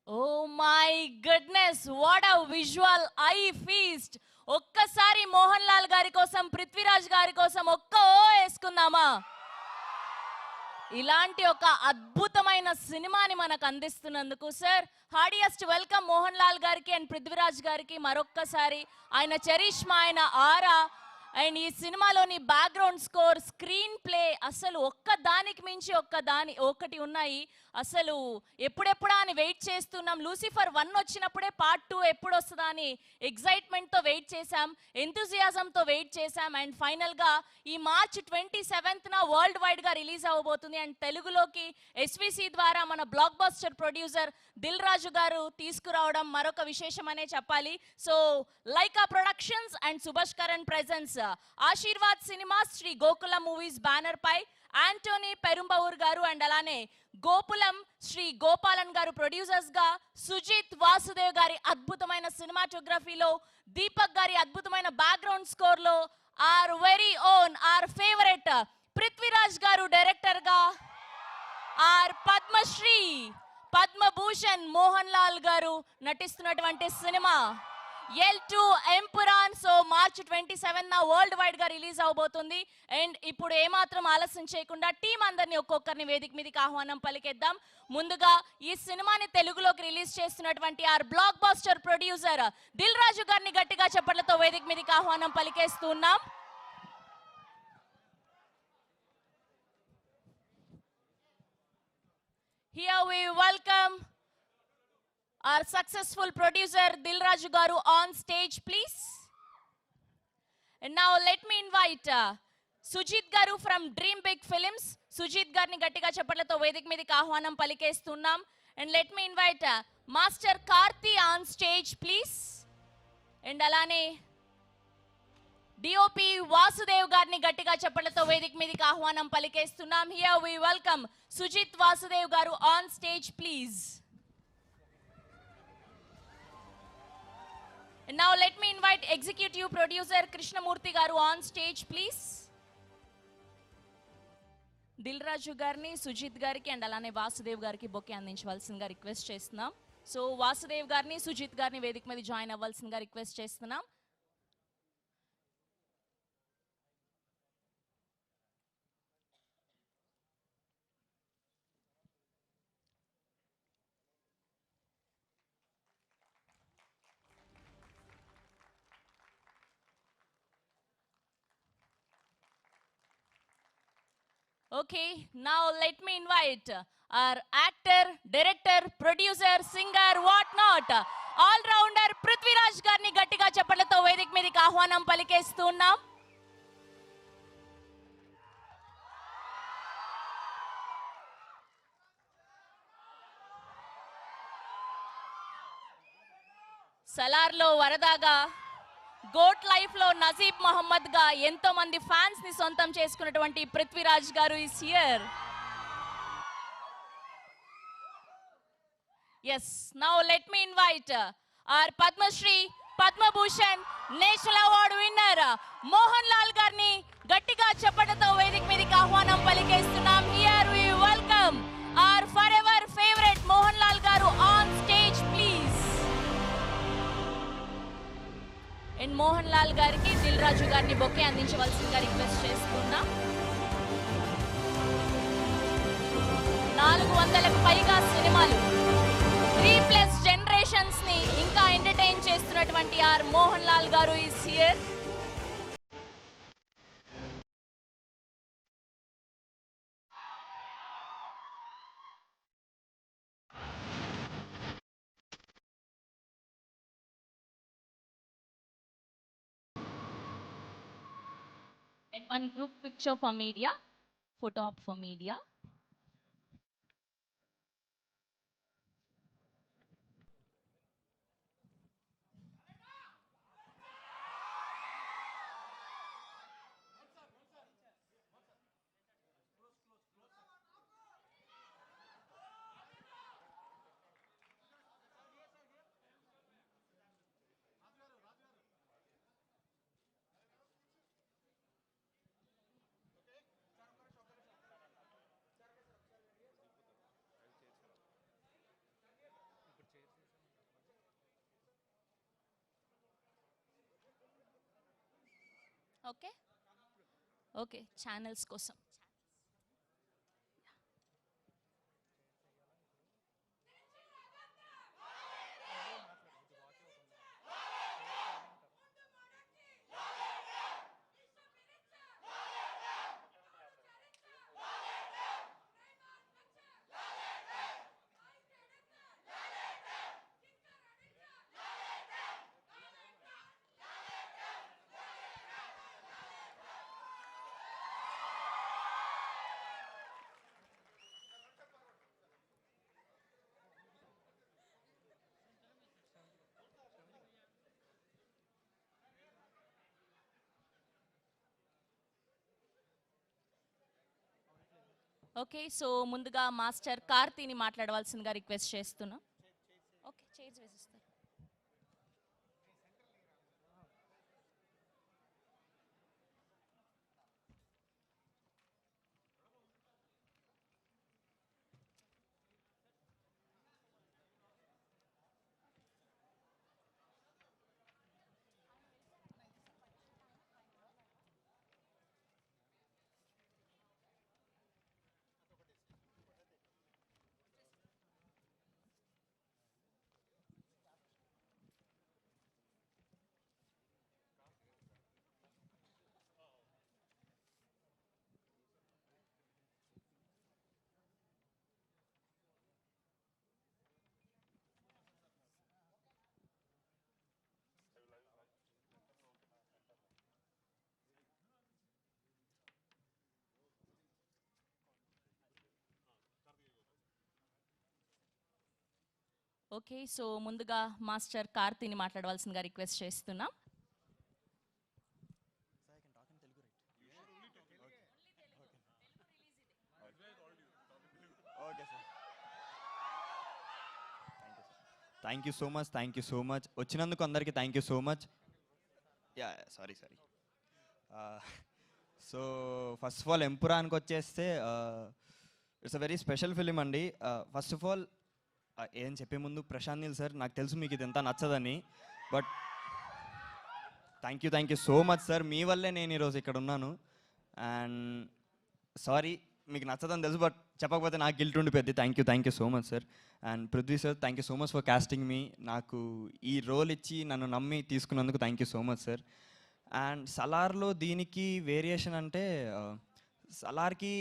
Oh my goodness, what a visual eye feast. ఒక్కసారి మోహన్ లాల్ గారి కోసం, పృథ్వీరాజ్ గారి కోసం ఒక్క ఓ వేసుకుందామా? ఇలాంటి ఒక అద్భుతమైన సినిమాని మనకు అందిస్తున్నందుకు sir heartiest welcome Mohan Lal గారికి అండ్ పృథ్వీరాజ్ గారికి మరొక్కసారి. ఆయన చరిష్మా, ఆయన ఆరా అండ్ ఈ సినిమాలోని బ్యాక్గ్రౌండ్ స్కోర్, స్క్రీన్ ప్లే అసలు ఒక్కదానికి మించి ఒకటి ఉన్నాయి. అసలు ఎప్పుడెప్పుడా అని వెయిట్ చేస్తున్నాం. లూసిఫర్ 1 వచ్చినప్పుడే పార్ట్ 2 ఎప్పుడు వస్తుందా అని ఎగ్జైట్మెంట్తో వెయిట్ చేశాం, ఎంతూజియాజంతో వెయిట్ చేశాం. అండ్ ఫైనల్గా ఈ మార్చ్ 27న వరల్డ్ వైడ్గా రిలీజ్ అవ్వబోతుంది. అండ్ తెలుగులోకి ఎస్విసి ద్వారా మన blockbuster producer Dil Raju garu తీసుకురావడం మరొక విశేషం అనే చెప్పాలి. So Lyca Productions and Subhash Karan presents Aashirvad Cinemas, Sree Gokulam Movies banner పై యాంటోనీ పెరుంబవూర్ గారు అండ్ అలానే గోపులం శ్రీ గోపాలన్ గారు ప్రొడ్యూసర్స్ గా, సుజిత్ వాసుదేవ్ గారి అద్భుతమైన సినిమాటోగ్రఫీలో, దీపక్ గారి అద్భుతమైన బ్యాక్గ్రౌండ్ స్కోర్ లో our very own our favourite Prithviraj garu director గా, ఆర్ పద్మశ్రీ పద్మభూషణ్ మోహన్ లాల్ గారు నటిస్తున్నటువంటి cinema L2 Empuraan. So March 27న వరల్డ్ వైడ్ గా రిలీజ్ అవబోతుంది. అండ్ ఇప్పుడు ఏమాత్రం ఆలస్యం చేయకుండా టీం అందరినీ ఒక్కొక్కరిని వేదిక మీదకి ఆహ్వానం పలికేద్దాం. ముందుగా ఈ సినిమాని తెలుగులోకి రిలీజ్ చేస్తున్నటువంటి our blockbuster producer Dil Raju గారిని గట్టిగా చప్పట్లతో వేదిక మీదకి ఆహ్వానం పలికేస్తున్నాం. Here we welcome our successful producer Dil Raju garu on stage, please. And now let me invite Sujit garu from Dream Big Films. Sujit garni gattiga chappatlతో వేదిక మీదకి ఆహ్వానం పలికేస్తున్నాం. And let me invite Master Karthi on stage, please. And alane DOP Vasudev గారిని గట్టిగా చప్పట్లతో వేదిక మీదకి ఆహ్వానం పలికేస్తున్నాం. Here we welcome Sujit Vasudev garu on stage, please. And now let me invite executive producer Krishnamurthy garu on stage, please. Dil Raju గారిని, సుజిత్ గారికి and అలానే వాసుదేవ్ గారికి బొకే అందించవలసిందిగా రిక్వెస్ట్ చేస్తున్నాం. సో వాసుదేవ్ గారిని, సుజిత్ గారిని వేదిక మీద జాయిన్ అవ్వాల్సిందిగా రిక్వెస్ట్ చేస్తున్నాం. Okay, now let me invite our actor, director, producer, singer, what not, all-rounder Prithviraj garni gattiga chappatlతో వేదిక మీదకి ఆహ్వానం పలికేస్తున్నాం. సలార్లో వరదాగా, గోట్ లైఫ్ లో నజీబ్ మహమ్మద్ గా ఎంతో మంది ఫ్యాన్స్ ని సొంతం చేసుకున్నటువంటి పృథ్వీరాజ్ గారు is here. Yes, now let me invite our Padmashri, Padmabhushan, National Award winner Mohanlal garni గట్టిగా చప్పట్లతో వేదిక మీదకి ఆహ్వానం పలికేస్తున్నాం. Here we welcome our forever favorite Mohanlal garu on stage, please. And Mohan Lal గారికి దిల్ రాజు గారిని బొకే అందించవలసిందిగా రిక్వెస్ట్ చేస్తున్నా. 400కు పైగా సినిమాలు, 3+ జనరేషన్స్ ని ఇంకా ఎంటర్టైన్ చేస్తున్నటువంటి are Mohan Lal garu is here. One group picture for media, photo op for media. Okay okay channels కోసం. Okay so ముందుగా మాస్టర్ కార్తీని మాట్లాడవలసిందిగా రిక్వెస్ట్ చేస్తున్నా. ఓకే చైర్స్ వేసిస్తారు. ఓకే సో ముందుగా మాస్టర్ కార్తీని మాట్లాడవలసిందిగా రిక్వెస్ట్ చేస్తున్నాం. థ్యాంక్ యూ సో మచ్ వచ్చినందుకు అందరికీ thank you so much. Sorry so first of all ఎంపురాన్కి వచ్చేస్తే it's a very special film అండి. ఫస్ట్ ఆఫ్ ఆల్ ఏం చెప్పే ముందు ప్రశాంత్ నీల్ సార్, నాకు తెలుసు మీకు ఇది ఎంత నచ్చదని, but thank you so much sir. మీ వల్లే నేను ఈరోజు ఇక్కడ ఉన్నాను. అండ్ సారీ మీకు నచ్చదని తెలుసు, బట్ చెప్పకపోతే నాకు గిల్ట్ ఉండిపోద్ది. Thank you so much sir. And Prithvi sir, thank you so much for casting me. నాకు ఈ రోల్ ఇచ్చి నన్ను నమ్మి తీసుకున్నందుకు thank you so much sir. And సలార్లో దీనికి వేరియేషన్ అంటే సలార్కి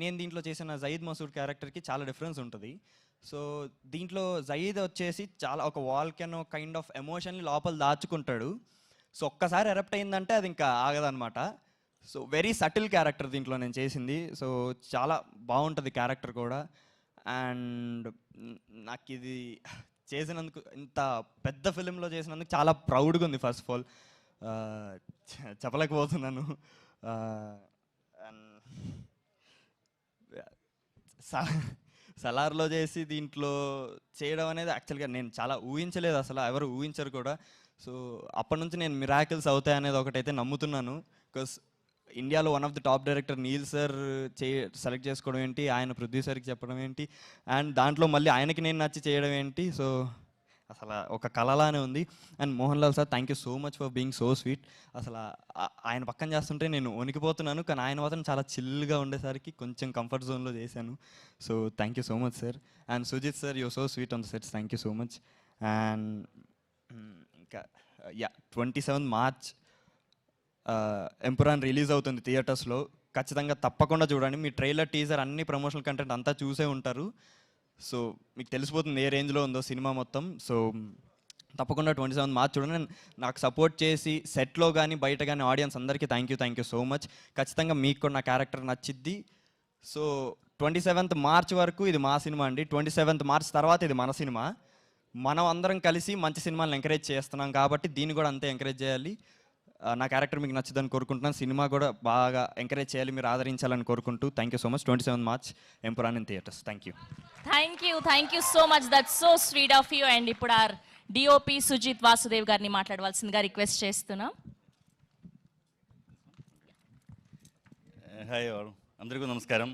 నేను దీంట్లో చేసిన జయీద్ మసూద్ క్యారెక్టర్కి చాలా డిఫరెన్స్ ఉంటుంది. సో దీంట్లో జయీద్ వచ్చేసి చాలా ఒక వాల్కెనో కైండ్ ఆఫ్ ఎమోషన్ని లోపల దాచుకుంటాడు. సో ఒక్కసారి ఎరప్ట్ అయిందంటే అది ఇంకా ఆగదనమాట. సో వెరీ సటిల్ క్యారెక్టర్ దీంట్లో నేను చేసింది. సో చాలా బాగుంటుంది క్యారెక్టర్ కూడా. అండ్ నాకు ఇది చేసినందుకు, ఇంత పెద్ద ఫిలింలో చేసినందుకు చాలా ప్రౌడ్గా ఉంది. ఫస్ట్ ఆఫ్ ఆల్ చెప్పలేకపోతున్నాను. అండ్ సలార్లో చేసి దీంట్లో చేయడం అనేది యాక్చువల్గా నేను చాలా ఊహించలేదు, అసలు ఎవరు ఊహించరు కూడా. సో అప్పటి నుంచి నేను మిరాకిల్స్ అవుతాయి అనేది ఒకటైతే నమ్ముతున్నాను. బికాస్ ఇండియాలో one of the top director Neel sir select చేసుకోవడం ఏంటి, ఆయన పృథ్వీ సార్కి చెప్పడం ఏంటి, అండ్ దాంట్లో మళ్ళీ ఆయనకి నేను నచ్చి చేయడం ఏంటి. సో అసలు ఒక కళలానే ఉంది. And Mohan Lal sir, thank you so much for being so sweet. అసలు ఆయన పక్కన చేస్తుంటే నేను వణికిపోతున్నాను, కానీ ఆయన మాత్రం చాలా చిల్గా ఉండేసరికి కొంచెం కంఫర్ట్ జోన్లో చేశాను. So thank you so much sir. And Sujith sir, you so sweet on the sets, thank you so much. And ఇంకా 27 మార్చ్ ఎంపురాన్ రిలీజ్ అవుతుంది థియేటర్స్లో. ఖచ్చితంగా తప్పకుండా చూడండి. మీ ట్రైలర్, టీజర్, అన్ని ప్రమోషనల్ కంటెంట్ అంతా చూసే ఉంటారు. సో మీకు తెలిసిపోతుంది ఏ రేంజ్లో ఉందో సినిమా మొత్తం. సో తప్పకుండా 27 మార్చ్ చూడండి. నాకు సపోర్ట్ చేసి సెట్లో కానీ బయట కానీ ఆడియన్స్ అందరికీ థ్యాంక్ యూ సో మచ్. ఖచ్చితంగా మీకు కూడా నా క్యారెక్టర్ నచ్చిద్ది. సో 27th మార్చ్ వరకు ఇది మా సినిమా అండి. 27th మార్చ్ తర్వాత ఇది మన సినిమా. మనం అందరం కలిసి మంచి సినిమాలను ఎంకరేజ్ చేస్తున్నాం కాబట్టి దీన్ని కూడా అంతే ఎంకరేజ్ చేయాలి. నా క్యారెక్టర్ మీకు నచ్చుదని కోరుకుంటున్నాను. సినిమా కూడా బాగా ఎంకరేజ్ చేయాలి, మీరు ఆదరించాలని కోరుకుంటూ thank you so much. 27 March Empuraan in theatres. Thank you so much. That's so sweet of you. And ఇప్పుడు ఆర్ డిఓపి సుజిత్ వాసుదేవ్ గారిని మాట్లాడవలసిందిగా రిక్వెస్ట్ చేస్తున్నాం. హాయ్ అందరికీ నమస్కారం.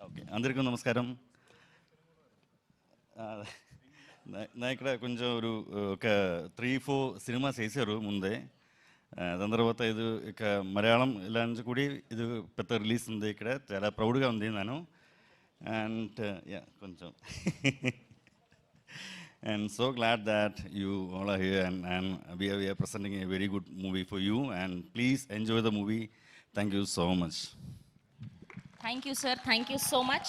ఓకే, అందరికీ నమస్కారం. నా ఇక్కడ కొంచెం ఒక 3-4 సినిమాస్ వేసారు ముందే. దాని తర్వాత ఇది ఇక మలయాళం ఇలా నుంచి కూడా ఇది పెద్ద రిలీజ్ ఉంది ఇక్కడ, చాలా ప్రౌడ్గా ఉంది నేను. అండ్ యా కొంచెం and so glad that you all are here and we are presenting a very good movie for you, and please enjoy the movie. Thank you so much. Thank you, sir. Thank you so much.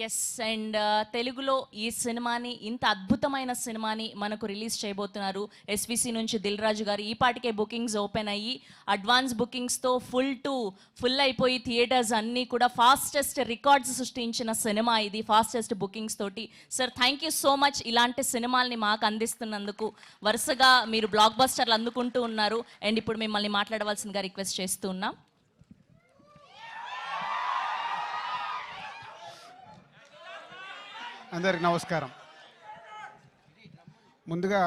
Yes and తెలుగులో ఈ సినిమాని, ఇంత అద్భుతమైన సినిమాని మనకు release చేయబోతున్నారు SVC నుంచి దిల్ రాజు గారు. ఈ పాటికే బుకింగ్స్ ఓపెన్ అయ్యి అడ్వాన్స్ బుకింగ్స్తో ఫుల్ అయిపోయి థియేటర్స్ అన్నీ కూడా ఫాస్టెస్ట్ రికార్డ్స్ సృష్టించిన సినిమా ఇది, ఫాస్టెస్ట్ బుకింగ్స్ తోటి. Sir thank you so much ఇలాంటి సినిమాల్ని మాకు అందిస్తున్నందుకు. వరుసగా మీరు బ్లాక్ బస్టర్లు అందుకుంటూ ఉన్నారు. అండ్ ఇప్పుడు మిమ్మల్ని మాట్లాడవలసిందిగా రిక్వెస్ట్ చేస్తూ ఉన్నాం. అందరికి నమస్కారం. ముందుగా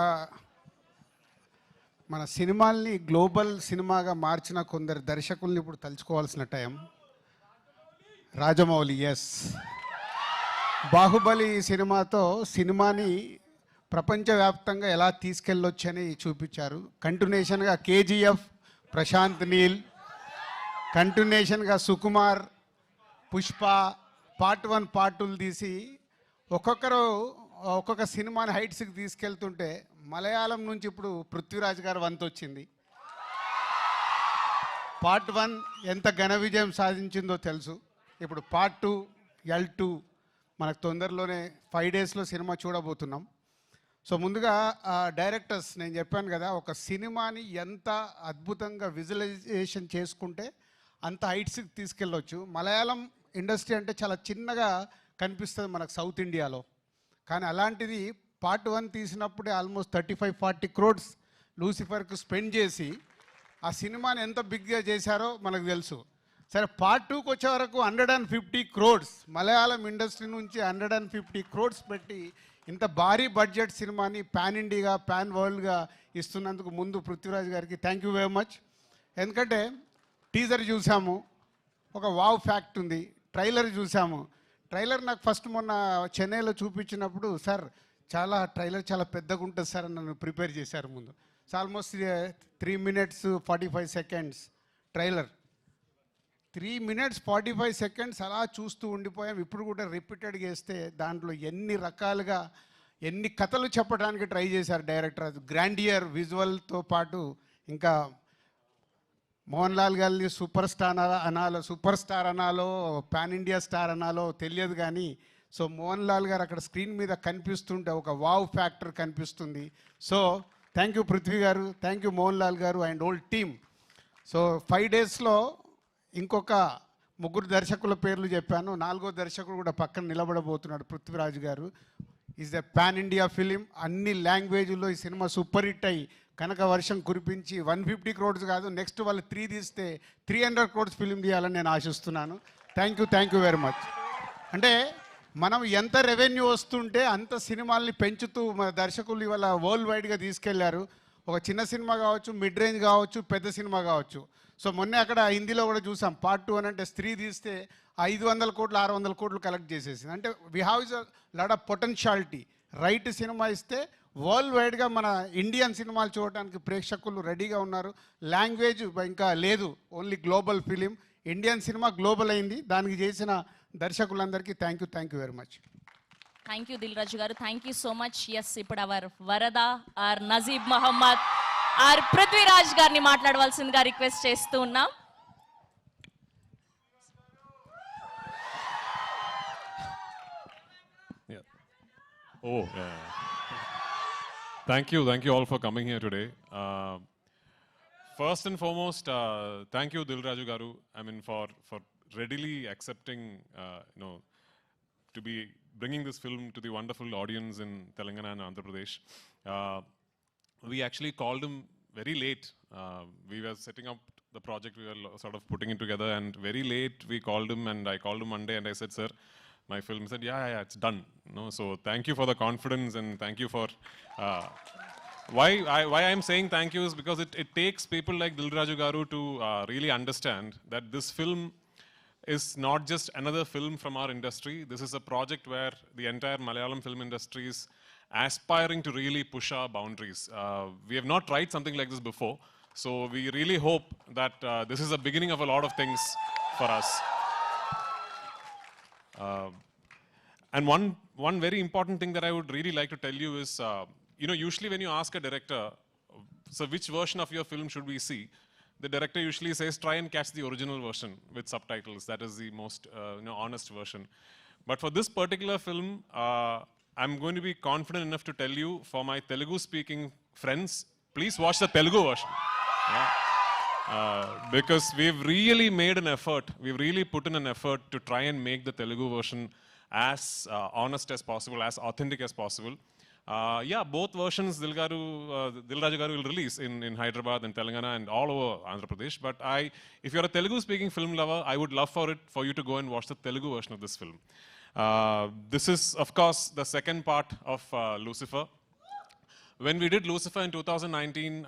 మన సినిమాల్ని గ్లోబల్ సినిమాగా మార్చిన కొందరు దర్శకుల్ని ఇప్పుడు తలుచుకోవాల్సిన టైం. రాజమౌళి, ఎస్, బాహుబలి సినిమాతో సినిమాని ప్రపంచవ్యాప్తంగా ఎలా తీసుకెళ్ళొచ్చని చూపించారు. కంటిన్యూషన్గా కేజీఎఫ్, ప్రశాంత్ నీల్, కంటిన్యూషన్గా సుకుమార్, పుష్ప పార్ట్ 1 పార్ట్ 2 తీసి ఒక్కొక్క సినిమాని హైట్స్కి తీసుకెళ్తుంటే మలయాళం నుంచి ఇప్పుడు పృథ్వీరాజ్ గారు వంతు వచ్చింది. పార్ట్ 1 ఎంత ఘన విజయం సాధించిందో తెలుసు. ఇప్పుడు పార్ట్ 2 L2 మనకు తొందరలోనే 5 డేస్లో సినిమా చూడబోతున్నాం. సో ముందుగా డైరెక్టర్స్, నేను చెప్పాను కదా, ఒక సినిమాని ఎంత అద్భుతంగా విజువలైజేషన్ చేసుకుంటే అంత హైట్స్కి తీసుకెళ్ళొచ్చు. మలయాళం ఇండస్ట్రీ అంటే చాలా చిన్నగా కనిపిస్తుంది మనకు సౌత్ ఇండియాలో, కానీ అలాంటిది పార్ట్ 1 తీసినప్పుడే ఆల్మోస్ట్ 35-40 crores లూసిఫర్కు స్పెండ్ చేసి ఆ సినిమాని ఎంత బిగ్గా చేశారో మనకు తెలుసు. సరే, పార్ట్ 2కి వచ్చే వరకు 150 crores మలయాళం ఇండస్ట్రీ నుంచి 150 crores పెట్టి ఇంత భారీ బడ్జెట్ సినిమాని పాన్ ఇండియాగా, పాన్ వరల్డ్గా ఇస్తున్నందుకు ముందు పృథ్వీరాజ్ గారికి థ్యాంక్ యూ వెరీ మచ్. ఎందుకంటే టీజర్ చూసాము, ఒక వావ్ ఫ్యాక్ట్ ఉంది. ట్రైలర్ చూసాము. ట్రైలర్ నాకు ఫస్ట్ మొన్న చెన్నైలో చూపించినప్పుడు, సార్ ట్రైలర్ చాలా పెద్దగా ఉంటుంది సార్ అని నన్ను ప్రిపేర్ చేశారు ముందు. So almost 3 minutes 45 seconds trailer. 3 minutes 45 seconds అలా చూస్తూ ఉండిపోయాం. ఇప్పుడు కూడా రిపీటెడ్గా వేస్తే దాంట్లో ఎన్ని రకాలుగా ఎన్ని కథలు చెప్పడానికి ట్రై చేశారు డైరెక్టర్. అది గ్రాండియర్ విజువల్తో పాటు ఇంకా మోహన్లాల్ గారిని సూపర్ స్టార్ అనాలో పాన్ ఇండియా స్టార్ అనాలో తెలియదు కానీ, సో మోహన్లాల్ గారు అక్కడ స్క్రీన్ మీద కనిపిస్తుంటే ఒక వావ్ ఫ్యాక్టర్ కనిపిస్తుంది. సో థ్యాంక్ యూ పృథ్వీ గారు, థ్యాంక్ యూ మోహన్లాల్ గారు అండ్ ఓల్డ్ టీమ్. సో 5 డేస్లో ఇంకొక 3 దర్శకుల పేర్లు చెప్పాను. 4వ దర్శకుడు కూడా పక్కన నిలబడబోతున్నాడు, పృథ్వీరాజ్ గారు. Is a pan India film. అన్ని లాంగ్వేజ్లో ఈ సినిమా సూపర్ హిట్ అయ్యి కనుక వర్షం కురిపించి 150 crores కాదు, నెక్స్ట్ వాళ్ళు 3 తీస్తే 300 crores ఫిలిం తీయాలని నేను ఆశిస్తున్నాను. Thank you very much. అంటే మనం ఎంత రెవెన్యూ వస్తుంటే అంత సినిమాల్ని పెంచుతూ మన దర్శకులు ఇవాళ వరల్డ్ వైడ్గా తీసుకెళ్లారు. ఒక చిన్న సినిమా కావచ్చు, మిడ్ రేంజ్ కావచ్చు, పెద్ద సినిమా కావచ్చు. సో మొన్నే అక్కడ హిందీలో కూడా చూసాం, పార్ట్ 2 అని అంటే స్త్రీ తీస్తే 500 crores 600 crores కలెక్ట్ చేసేసింది. అంటే we have is lot of potentiality. Right cinema ఇస్తే వరల్డ్ వైడ్గా మన ఇండియన్ సినిమాలు చూడటానికి ప్రేక్షకులు రెడీగా ఉన్నారు. లాంగ్వేజ్ ఇంకా లేదు, only global film. Indian cinema global అయింది. దానికి చేసిన దర్శకులందరికీ thank you very much. Thank you Dil Raju garu, thank you so much. Yes, ఇప్పుడు our Varada our Najeeb Mohammed our Prithviraj గారిని మాట్లాడవలసిందిగా రిక్వెస్ట్ చేస్తూ ఉన్నాం. Thank you all for coming here today. First and foremost, thank you Dil Raju Garu. I mean for readily accepting, to be bringing this film to the wonderful audience in Telangana and Andhra Pradesh. We actually called him very late. We were setting up the project, we were sort of putting it together, and very late we called him, and I called him Monday and I said, sir, my film. He said, yeah, it's done. So thank you for the confidence, and thank you for why I'm saying thank you is because it takes people like Dil Raju Garu to really understand that this film is not just another film from our industry. This is a project where the entire Malayalam film industry is aspiring to really push our boundaries. We have not tried something like this before, so we really hope that this is the beginning of a lot of things for us. And one very important thing that I would really like to tell you is, usually when you ask a director, so which version of your film should we see? The director usually says, try and catch the original version with subtitles. That is the most honest version. But for this particular film, I'm going to be confident enough to tell you, for my Telugu-speaking friends, please watch the Telugu version. Yeah. Because we've really made an effort, we've really put in an effort to try and make the Telugu version as honest as possible, as authentic as possible. Both versions Dilraju garu will release in Hyderabad and Telangana and all over Andhra Pradesh. But if you're a Telugu-speaking film lover, I would love for you to go and watch the Telugu version of this film. This is, of course, the second part of Lucifer. When we did Lucifer in 2019,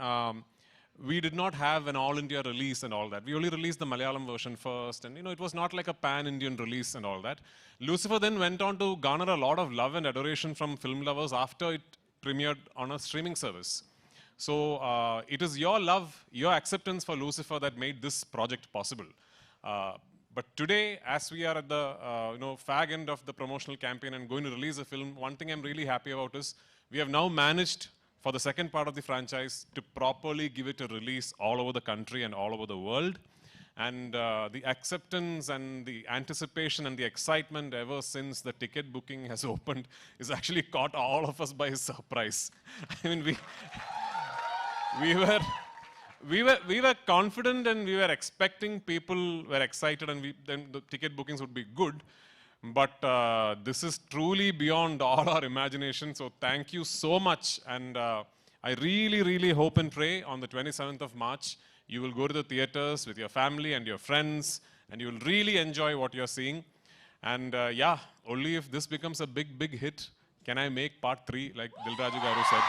we did not have an all-India release and all that. We only released the Malayalam version first, and it was not like a pan-Indian release and all that. Lucifer then went on to garner a lot of love and adoration from film lovers after it premiered on a streaming service. So it is your love, your acceptance for Lucifer that made this project possible. But today, as we are at the fag end of the promotional campaign and going to release a film, one thing I'm really happy about is we have now managed, for the second part of the franchise, to properly give it a release all over the country and all over the world. And the acceptance and the anticipation and the excitement ever since the ticket booking has opened is actually caught all of us by surprise. I mean, we were confident and we were expecting, people were excited, and then the ticket bookings would be good. But this is truly beyond all our imagination. So thank you so much. And I really, really hope and pray on the 27th of March, you will go to the theaters with your family and your friends, and you will really enjoy what you're seeing. And only if this becomes a big, big hit, can I make part 3, like Dilraju garu said.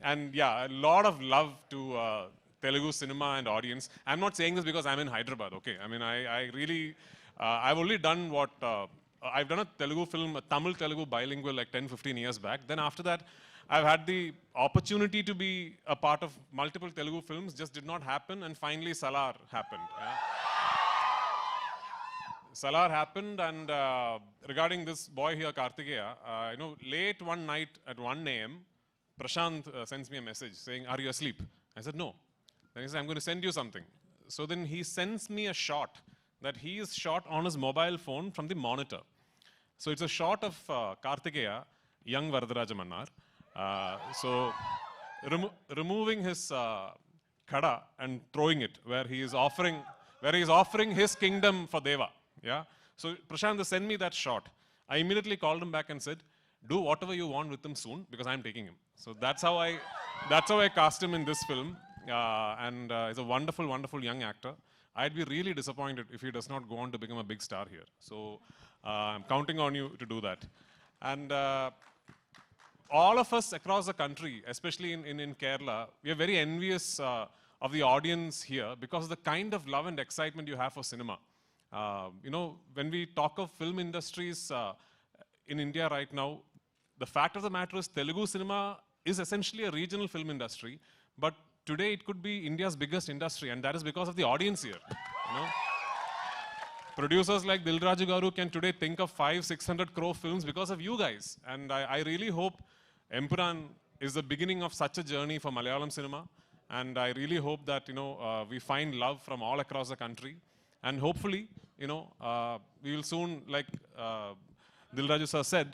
A lot of love to Telugu cinema and audience. I'm not saying this because I'm in Hyderabad, okay? I mean, I really, I've only done I've done a Telugu film, a Tamil-Telugu bilingual, like 10-15 years back. Then after that, I've had the opportunity to be a part of multiple Telugu films, just did not happen, and finally Salar happened. Yeah? Salar happened, and regarding this boy here, Kartikeya, late one night at 1 a.m., Prashant sends me a message saying, "Are you asleep?" I said, "No." Then he said, "I'm going to send you something." So then he sends me a shot that he is shot on his mobile phone from the monitor. So it's a shot of Kartikeya, young Varadaraja Mannar. So removing his khada and throwing it where he is offering his kingdom for Deva. Yeah. So Prashant sent me that shot. I immediately called him back and said, "Do whatever you want with him soon, because I'm taking him." So that's how I cast him in this film. And he's a wonderful, wonderful young actor. I'd be really disappointed if he does not go on to become a big star here. So I'm counting on you to do that. And all of us across the country, especially in Kerala, we are very envious of the audience here because of the kind of love and excitement you have for cinema. When we talk of film industries in India right now, the fact of the matter is Telugu cinema is essentially a regional film industry, but today it could be India's biggest industry, and that is because of the audience here. Producers like Dilraju garu can today think of 500-600 crore films because of you guys, and I really hope Empuraan is the beginning of such a journey for Malayalam cinema, and I really hope that we find love from all across the country, and hopefully we will soon, like Dilraju sir said,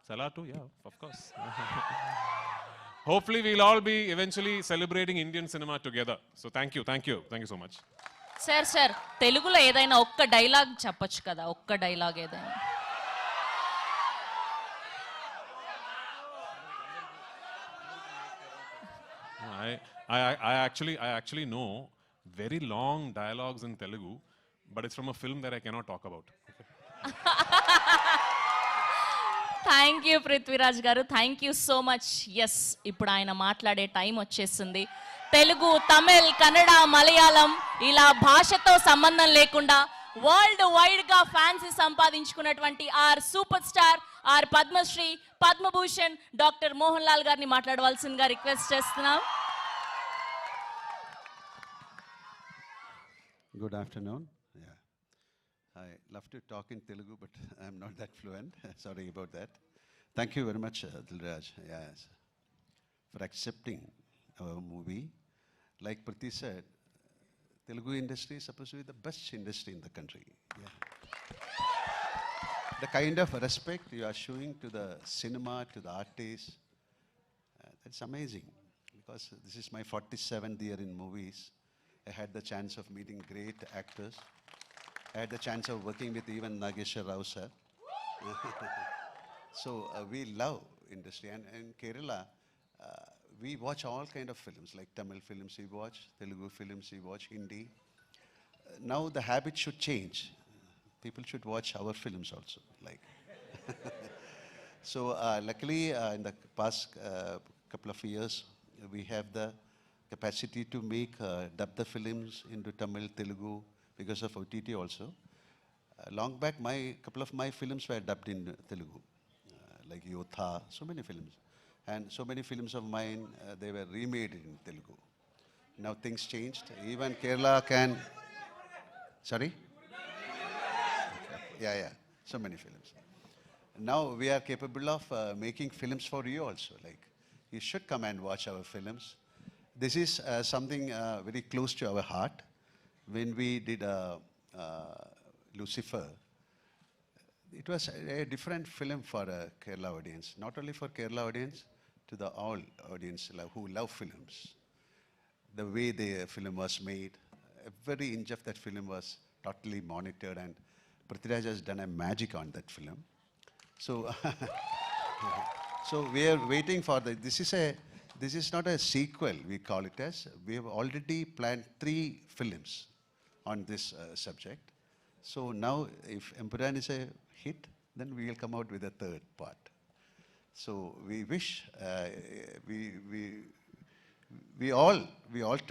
Salar too, yeah, of course. Hopefully we'll all be eventually celebrating Indian cinema together. So thank you so much. Sir తెలుగులో ఏదైనా ఒక్క dialogue చెప్పొచ్చు కదా, ఒక్క dialogue ఏదైనా. I actually know very long dialogues in Telugu, but it's from a film that I cannot talk about. Thank you Prithviraj garu, thank you so much. Yes, ఇప్పుడు ఆయన మాట్లాడే టైం వచ్చేసింది. తెలుగు, తమిళ్, కన్నడ, మలయాళం ఇలా భాషతో సంబంధం లేకుండా వరల్డ్ వైడ్ గా ఫ్యాన్స్ సంపాదించుకున్నటువంటి our super star, our Padmashri, Padmabhushan doctor Mohan Lal గారిని మాట్లాడవలసిందిగా రిక్వెస్ట్ చేస్తున్నాం. Good afternoon. Yeah, I love to talk in Telugu, but I'm not that fluent. Sorry about that. Thank you very much, Dilraj, yes, for accepting our movie. Like Priti said, Telugu industry is supposed to be the best industry in the country. Yeah. The kind of respect you are showing to the cinema, to the artists, that's amazing. Because this is my 47th year in movies. I had the chance of meeting great actors. I had the chance of working with even Nageshwar Rao sir. So we love industry. And in Kerala, we watch all kind of films, like Tamil films we watch, Telugu films we watch, Hindi. Now the habit should change. People should watch our films also. Like so luckily in the past couple of years, we have the capacity to make dub the films into Tamil, Telugu, because of OTT also. Long back, couple of my films were dubbed in Telugu, like Yotha, so many films. And so many films of mine, they were remade in Telugu. Now things changed. Even Kerala can... Sorry? Yeah, so many films. Now we are capable of making films for you also. Like, you should come and watch our films. This is something very close to our heart. When we did Lucifer, it was a different film for a Kerala audience. Not only for Kerala audience, to the all audience who love films. The way the film was made, every inch of that film was totally monitored, and Prithviraj has done a magic on that film. So, so we are waiting for this is not a sequel, we call it as. We have already planned 3 films on this subject. So now, if Empuraan is a hit, then we will come out with a 3rd part. So we wish, we all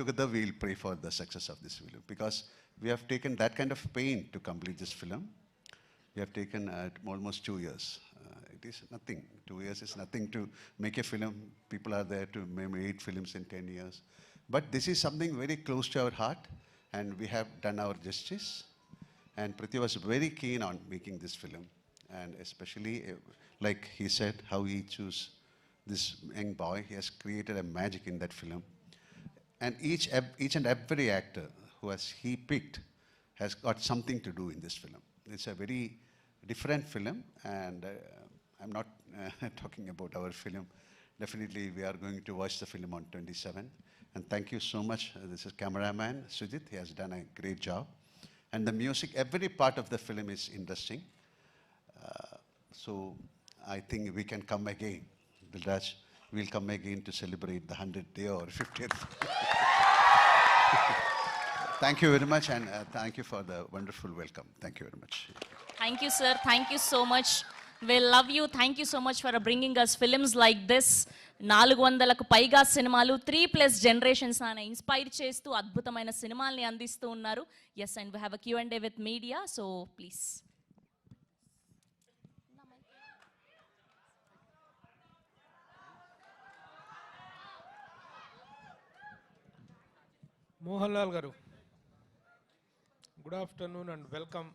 together will pray for the success of this film, because we have taken that kind of pain to complete this film. We have taken almost 2 years. It is nothing. 2 years is nothing to make a film. People are there to make 8 films in 10 years. But this is something very close to our heart, and we have done our justice. And Prithvi was very keen on making this film. And especially, like he said, how he chose this young boy. He has created a magic in that film. And each and every actor who he picked has got something to do in this film. It's a very different film, and I'm not talking about our film. Definitely, we are going to watch the film on 27th. And thank you so much. This is cameraman Sujit. He has done a great job. And the music, every part of the film is interesting. So I think we can come again. Dilraj, we'll come again to celebrate the 100th day or 50th. Thank you very much, and thank you for the wonderful welcome. Thank you very much. Thank you, sir. Thank you so much. We love you. Thank you so much for bringing us films like this. 400కు పైగా సినిమాలు 3+ generations inspire చేస్తూ అద్భుతమైన సినిమాల్ని అందిస్తూ ఉన్నారు. Yes, and we have a Q&A with media, so please. Mohanlal garu, good afternoon and welcome.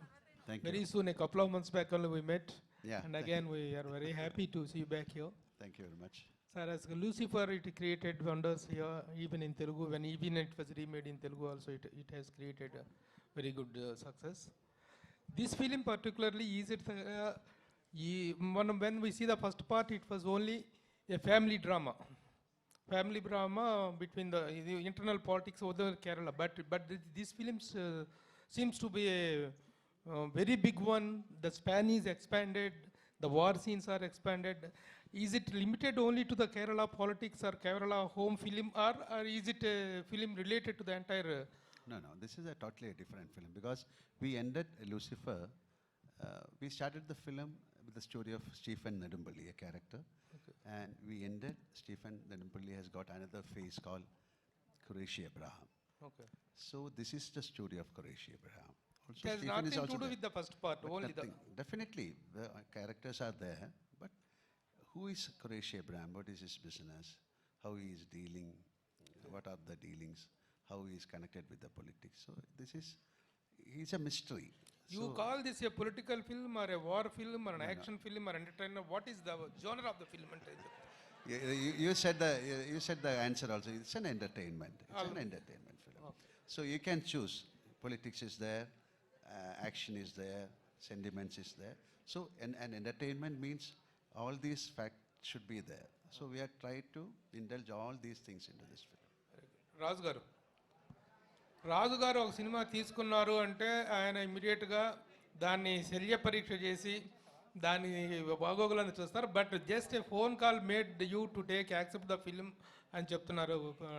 Thank Very you. soon, a couple of months back only we met. Yeah, And thank again, we are very happy to see you back here. Thank you very much. Sir, as Lucifer, it created wonders here, even in Telugu. When even it was remade in Telugu also, it has created a very good success. This film particularly is it, when we see the first part, it was only a family drama. Family drama between the internal politics of the Kerala. But this film seems to be a very big one. The span is expanded. The war scenes are expanded. Is it limited only to the Kerala politics or Kerala home film, or is it a film related to the entire? No, this is a totally different film, because we ended Lucifer. We started the film with the story of Stephen Nedumpalli, a character. Okay. And we ended, Stephen Nedumpalli has got another phase called Qureshi Abraham. Okay. So this is the story of Qureshi Abraham. Also, It has Stephen is nothing also to do there. with the first part, But only the. nothing. Definitely, the characters are there, but who is Qureshi Abraham? What is his business? How he is dealing? What are the dealings? How he is connected with the politics? So this is, he's a mystery. You call this a political film or a war film or an action film or entertainer? What is the genre of the film? You said the answer also. It's an entertainment. It's an entertainment film. So you can choose. Politics is there, action is there, sentiments is there. So an entertainment means all these facts should be there. So we have tried to indulge all these things into this film. రాజు గారు ఒక cinema తీసుకున్నారు అంటే ఆయన ఇమ్మీడియట్గా దాన్ని శల్య పరీక్ష చేసి దాని బాగోగులను చూస్తారు. But just a phone call made you to take accept the film అని చెప్తున్నారు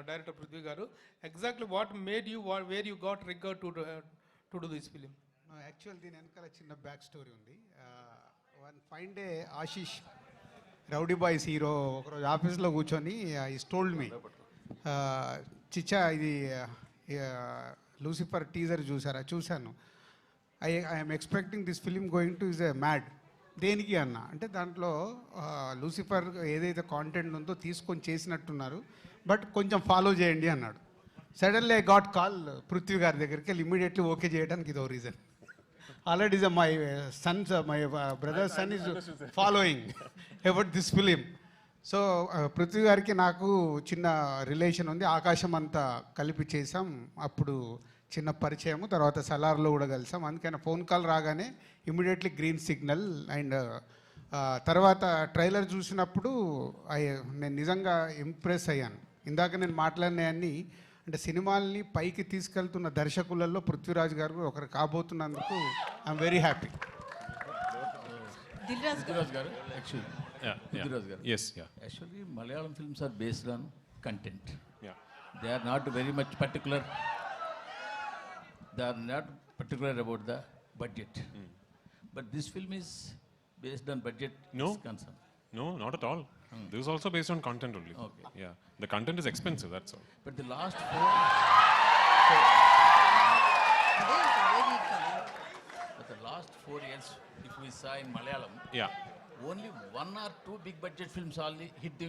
డైరెక్టర్ పృథ్వీ గారు. Exactly what made you where you got రిగర్ to do this film? Actual దీని వెనకాల చిన్న బ్యాక్ స్టోరీ ఉంది. One fine day Ashish rowdy boys hero ఒకరోజు ఆఫీస్లో కూర్చొని ఈస్ టోల్డ్ మీ, చిచ్చా ఇది లూసిఫర్ టీజర్ చూసారా? చూశాను. I'm expecting this film going to is a mad. దేనికి అన్న అంటే దాంట్లో లూసిఫర్ ఏదైతే కాంటెంట్ ఉందో తీసుకొని చేసినట్టున్నారు, బట్ కొంచెం ఫాలో చేయండి అన్నాడు. Suddenly I got call Prithvi గారి దగ్గరికి వెళ్ళి ఇమ్మీడియట్లీ ఓకే చేయడానికి ఇదో reason. Already my Sons my brother sun is following about this film. So Prithvi గారికి నాకు చిన్న రిలేషన్ ఉంది. ఆకాశం అంతా కలిపి చేసాం. అప్పుడు చిన్న పరిచయము, తర్వాత సలార్లో కూడా కలిసాం. అందుకని ఫోన్ కాల్ రాగానే ఇమీడియట్లీ గ్రీన్ సిగ్నల్. అండ్ తర్వాత ట్రైలర్ చూసినప్పుడు నేను నిజంగా ఇంప్రెస్ అయ్యాను. ఇందాక నేను మాట్లాడినవన్నీ అంటే సినిమాల్ని పైకి తీసుకెళ్తున్న దర్శకులలో పృథ్వీరాజ్ గారు ఒకరు కాబోతున్నందుకు I'm very happy. Prithviraj garu, actually. Prithviraj garu. Yes, yeah. Actually, Malayalam films are based on content. Yeah. They are not very much particular. They are not particular about the budget. But this film is based on budget. No. Is concerned. No, not at all. This is also based on content only. Okay. Yeah. The content is expensive, that's all. But the last four years, if we saw in Malayalam, Yeah. only one or two big budget films only hit the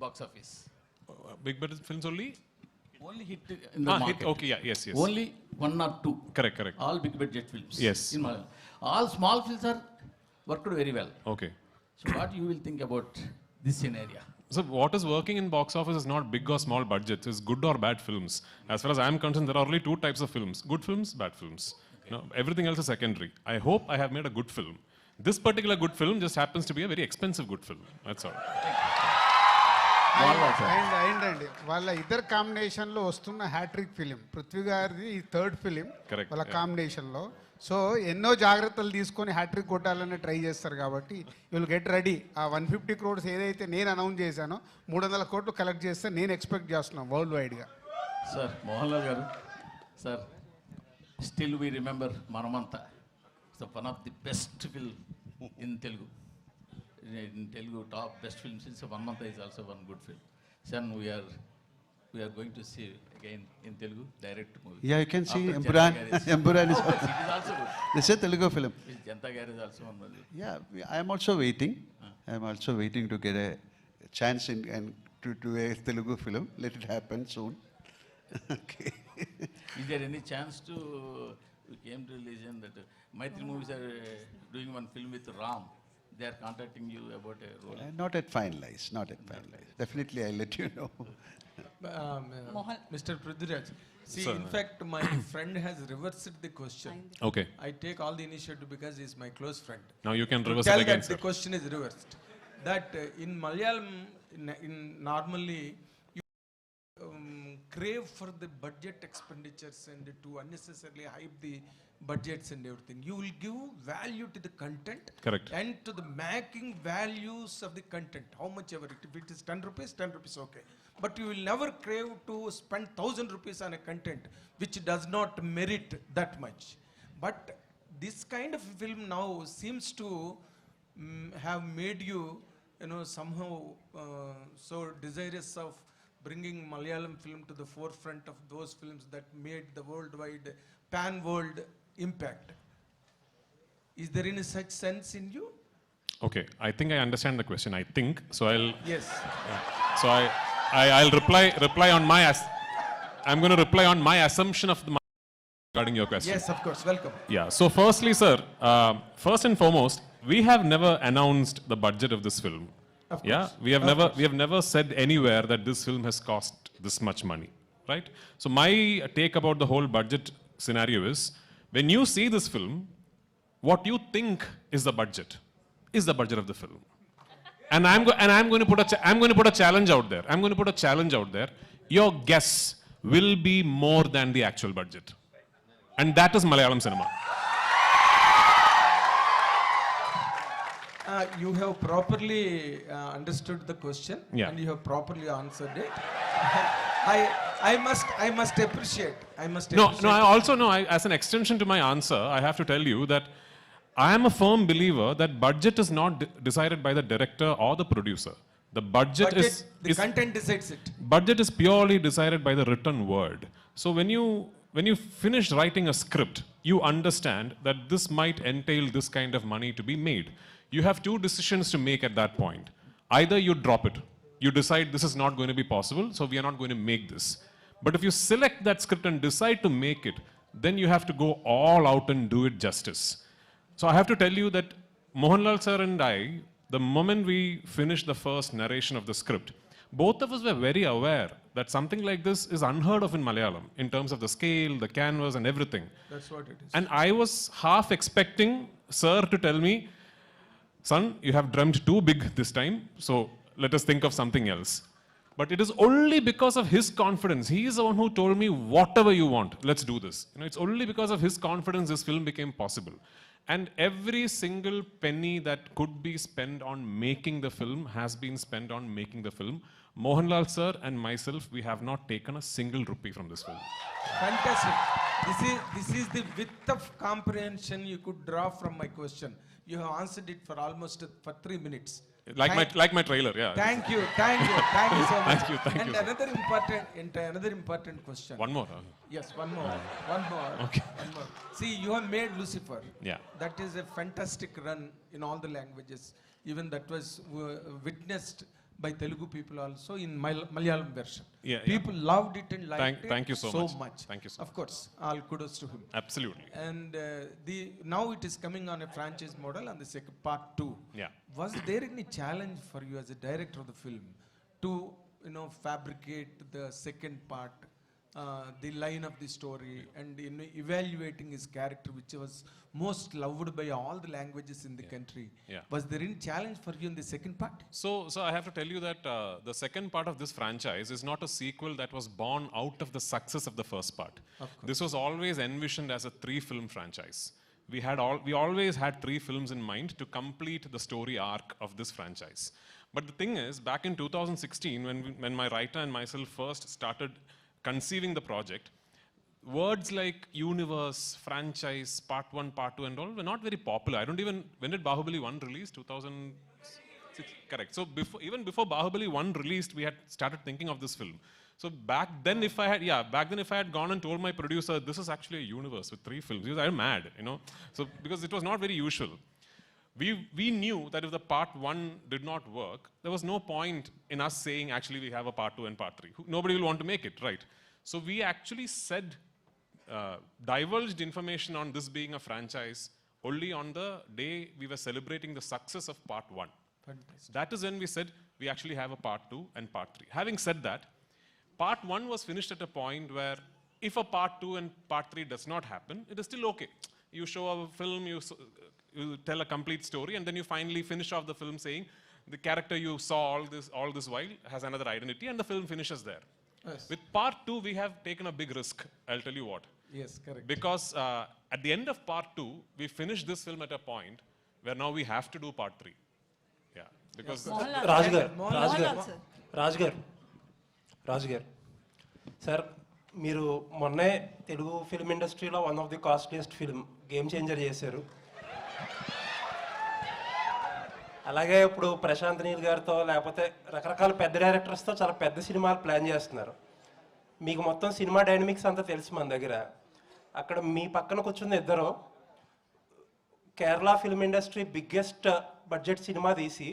box office. Big budget films only? Only hit in the market. Hit, okay, yeah, yes, yes. Only one or two. Correct. All big budget films. Yes. In Malayalam. All small films are worked very well. Okay. So what you will think about this scenario? So what is working in box office is not big or small budgets, it's good or bad films. As far as I am concerned, there are only two types of films: good films, bad films. You know, everything else is secondary. I hope I have made a good film. This particular good film just happens to be a very expensive good film. That's all. అయిందండి వాళ్ళ ఇద్దరు కాంబినేషన్లో వస్తున్న hat trick film. Prithvi గారిది ఈ third film Correct, వాళ్ళ yeah. కాంబినేషన్లో. So ఎన్నో జాగ్రత్తలు తీసుకొని హ్యాట్రిక్ కొట్టాలని ట్రై చేస్తారు కాబట్టి విల్ గెట్ రెడీ. ఆ 150 crores ఏదైతే నేను అనౌన్స్ చేశానో 300 crores కలెక్ట్ చేస్తే నేను ఎక్స్పెక్ట్ చేస్తున్నాను వరల్డ్ వైడ్గా. Sir, Mohanlal garu, sir, still we remember Manamanta. It's one of the best film in Telugu. In Telugu, top best films. It's Manamanta is also one good film. Son, we are going to see again in Telugu direct movie. Yeah, you can see After Empuraan. Janta Garis. Empuraan is It is also good. this is a Telugu film. Janta Garis is also one movie. Yeah, I am also waiting. I am also waiting to get a chance and to do a Telugu film. Let it happen soon. Okay. Is there any chance to, we came to religion that Maitri movies are doing one film with Ram. They are contacting you about a role. Not at finalized. Not at finalized. Definitely, I'll let you know. Mr. Prithviraj, see, Sir. in fact, my friend has reversed the question. Okay. I take all the initiative because he's my close friend. Now you can To reverse tell it again, that sir. the question is reversed. That in Malayalam, in normally, you crave for the budget expenditures and to unnecessarily hype the budgets and everything. You will give value to the content. Correct. And to the making values of the content. How much ever it, if it is 10 rupees, okay. But you will never crave to spend 1,000 rupees on a content which does not merit that much. But this kind of film now seems to have made you, somehow so desirous of bringing Malayalam film to the forefront of those films that made the worldwide, pan-world impact. Is there any such sense in you? Okay, I think I understand the question. I think so. Yes. So I'll reply on my. I'm going to reply on my assumption of the regarding your question. Yes, of course. Welcome. Yeah. So firstly, sir, first and foremost, we have never announced the budget of this film. Of course. Yeah, we have never said anywhere that this film has cost this much money, right? So my take about the whole budget scenario is, when you see this film, what you think is the budget of the film. And I'm going to put a challenge out there. I'm going to put a challenge out there. Your guess will be more than the actual budget. And that is Malayalam cinema. You have properly understood the question, Yeah. and you have properly answered it. I must appreciate. No, I also know, as an extension to my answer, I have to tell you that I am a firm believer that budget is not decided by the director or the producer. The budget is content decides it. Budget is purely decided by the written word. So when you finish writing a script, you understand that this might entail this kind of money to be made. You have two decisions to make at that point. Either you drop it, you decide this is not going to be possible, so we are not going to make this. But if you select that script and decide to make it, then you have to go all out and do it justice. So I have to tell you that Mohanlal sir and I, the moment we finished the first narration of the script, both of us were very aware that something like this is unheard of in Malayalam in terms of the scale, the canvas and everything. That's what it is. And I was half expecting sir to tell me, son, you have dreamt too big this time, so let us think of something else. But it is only because of his confidence. He is the one who told me, whatever you want, let's do this. It's only because of his confidence this film became possible. And every single penny that could be spent on making the film has been spent on making the film. Mohanlal sir and myself, we have not taken a single rupee from this film. Fantastic. This is the width of comprehension you could draw from my question. You have answered it for almost for 3 minutes. Like my trailer, yeah. Thank you so much. Thank you. Another important question. One more. Yes, one more. Okay. One more. See, you have made Lucifer. Yeah. That is a fantastic run in all the languages. Even that was witnessed by Telugu people also in Malayalam version. Yeah. People loved it and liked it Thank you so much. Thank you so Of course, all kudos to him. Absolutely. And now it is coming on a franchise model on the second part 2. Yeah. Was there any challenge for you as a director of the film to fabricate the second part, the line of the story, and evaluating his character, which was most loved by all the languages in the country? Yeah. Was there any challenge for you in the second part? So I have to tell you that the second part of this franchise is not a sequel that was born out of the success of the first part. This was always envisioned as a 3-film franchise. We always had 3 films in mind to complete the story arc of this franchise. But the thing is, back in 2016, when my writer and myself first started conceiving the project, words like universe, franchise, part 1, part 2 and all were not very popular. When did Bahubali 1 release? 2006, correct. So even before Bahubali 1 released, we had started thinking of this film. So back then if I had gone and told my producer, this is actually a universe with 3 films, he was mad, So because it was not very usual. We knew that if the part 1 did not work, there was no point in us saying, actually, we have a part 2 and part 3. Nobody will want to make it, right? So we actually divulged information on this being a franchise only on the day we were celebrating the success of part 1. Fantastic. That is when we said, we actually have a part 2 and part 3. Having said that, part 1 was finished at a point where if a part 2 and part 3 does not happen, it is still okay. You show a film, you tell a complete story, and then you finally finish off the film saying, the character you saw all this while has another identity, and the film finishes there. Yes. With part 2, we have taken a big risk. I'll tell you what. Yes, correct. Because at the end of part 2, we finished this film at a point where now we have to do part 3. Yeah. Because రాజు గారు sir మీరు మొన్నే Telugu film ఇండస్ట్రీలో one of the costliest film game changer చేశారు. అలాగే ఇప్పుడు ప్రశాంత్ నీల్ గారితో లేకపోతే రకరకాల పెద్ద డైరెక్టర్స్తో చాలా పెద్ద సినిమాలు ప్లాన్ చేస్తున్నారు. మీకు మొత్తం సినిమా డైనమిక్స్ అంతా తెలుసు మన దగ్గర. అక్కడ మీ పక్కన కూర్చున్న ఇద్దరు Kerala film industry biggest budget cinema తీసి